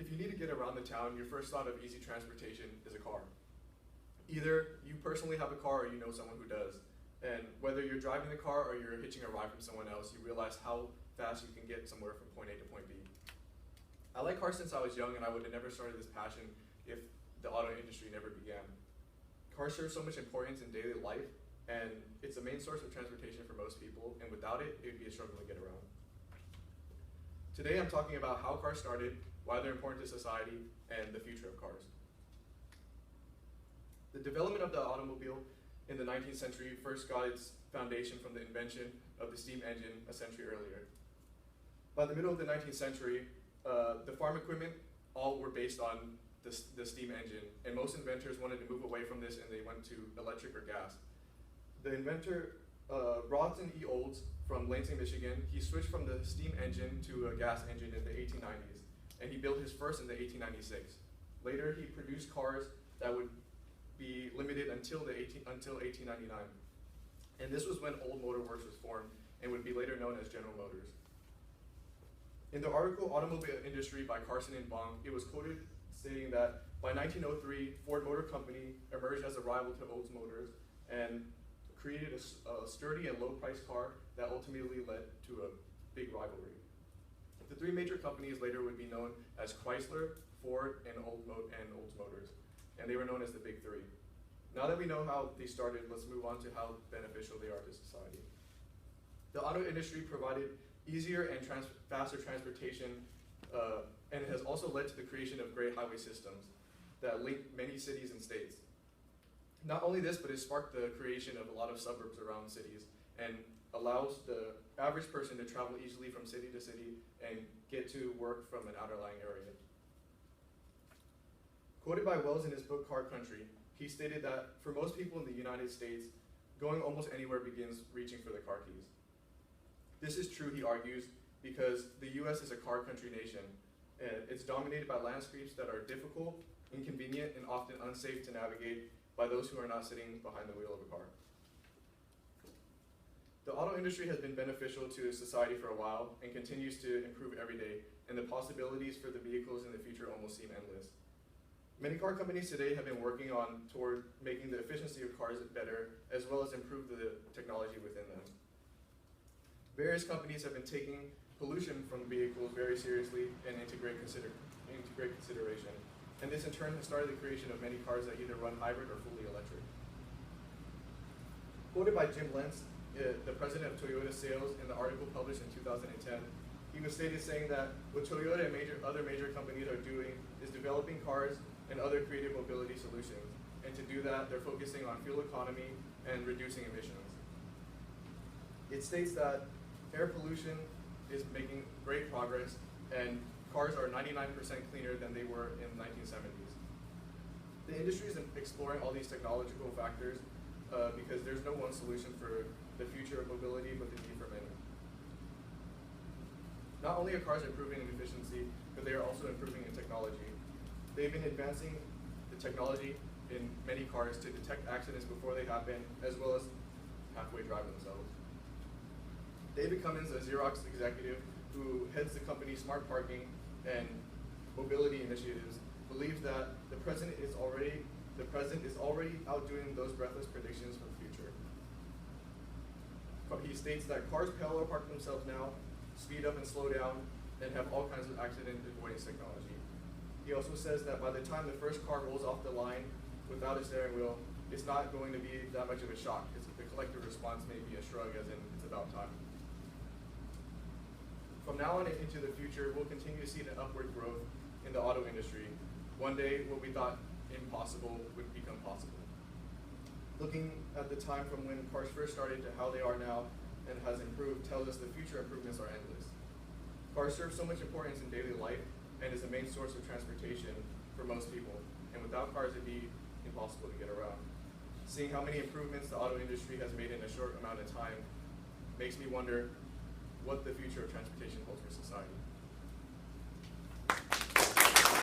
If you need to get around the town, your first thought of easy transportation is a car. Either you personally have a car or you know someone who does. And whether you're driving the car or you're hitching a ride from someone else, you realize how fast you can get somewhere from point A to point B. I like cars since I was young, and I would have never started this passion if the auto industry never began. Cars serve so much importance in daily life, and it's the main source of transportation for most people, and without it, it would be a struggle to get around. Today I'm talking about how cars started, why they're important to society, and the future of cars. The development of the automobile in the 19th century first got its foundation from the invention of the steam engine a century earlier. By the middle of the 19th century, the farm equipment all were based on the steam engine, and most inventors wanted to move away from this, and they went to electric or gas. The inventor, Broughton E. Olds from Lansing, Michigan, he switched from the steam engine to a gas engine in the 1890s, and he built his first in the 1896. Later, he produced cars that would be limited until 1899. And this was when Old Motor Works was formed and would be later known as General Motors. In the article Automobile Industry by Carson and Bong, it was quoted stating that by 1903, Ford Motor Company emerged as a rival to Olds Motors and created a sturdy and low-priced car that ultimately led to a big rivalry. The three major companies later would be known as Chrysler, Ford, and Olds Motors, and they were known as the Big Three. Now that we know how they started, let's move on to how beneficial they are to society. The auto industry provided easier and faster transportation, and has also led to the creation of great highway systems that link many cities and states. Not only this, but it sparked the creation of a lot of suburbs around cities and allows the average person to travel easily from city to city and get to work from an outlying area. Quoted by Wells in his book Car Country, he stated that for most people in the United States, going almost anywhere begins reaching for the car keys. This is true, he argues, because the US is a car country nation, and it's dominated by landscapes that are difficult, inconvenient, and often unsafe to navigate by those who are not sitting behind the wheel of a car. The auto industry has been beneficial to society for a while and continues to improve every day, and the possibilities for the vehicles in the future almost seem endless. Many car companies today have been working toward making the efficiency of cars better, as well as improve the technology within them. Various companies have been taking pollution from vehicles very seriously and integrate consideration. And this in turn has started the creation of many cars that either run hybrid or fully electric. Quoted by Jim Lentz, the president of Toyota Sales, in the article published in 2010, he was stated saying that what Toyota and other major companies are doing is developing cars and other creative mobility solutions. And to do that, they're focusing on fuel economy and reducing emissions. It states that air pollution is making great progress, and cars are 99% cleaner than they were in the 1970s. The industry is exploring all these technological factors because there's no one solution for the future of mobility, but the need for many. Not only are cars improving in efficiency, but they are also improving in technology. They've been advancing the technology in many cars to detect accidents before they happen, as well as halfway drive themselves. David Cummins, a Xerox executive who heads the company's smart parking and mobility initiatives, believes that the present is already outdoing those breathless predictions for the future. He states that cars parallel park themselves now, speed up and slow down, and have all kinds of accident avoidance technology. He also says that by the time the first car rolls off the line without a steering wheel, it's not going to be that much of a shock. The collective response may be a shrug, as in it's about time. From now on into the future, we'll continue to see the upward growth in the auto industry. One day, what we thought impossible would become possible. Looking at the time from when cars first started to how they are now and has improved tells us the future improvements are endless. Cars serve so much importance in daily life and is a main source of transportation for most people. And without cars, it'd be impossible to get around. Seeing how many improvements the auto industry has made in a short amount of time makes me wonder what the future of transportation holds for society.